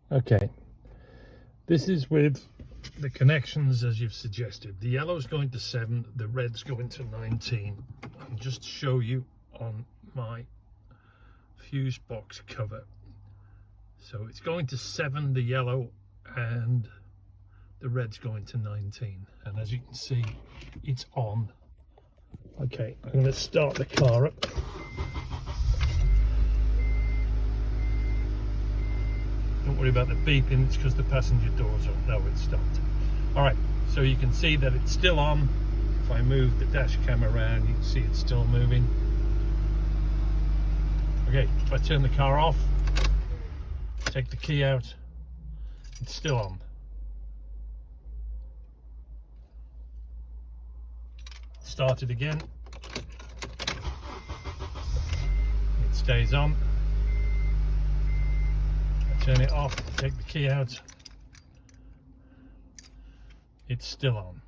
Okay, this is with the connections as you've suggested. The yellow's going to 7, the red's going to 19. And just to show you on my fuse box cover. So it's going to 7, the yellow, and the red's going to 19. And as you can see, it's on. Okay, I'm going to start the car up. Don't worry about the beeping, it's because the passenger doors are, no, it's stopped. All right, so you can see that it's still on. If I move the dash cam around, you can see it's still moving. Okay, if I turn the car off, take the key out, it's still on. Start it again, it stays on. I turn it off, take the key out, it's still on.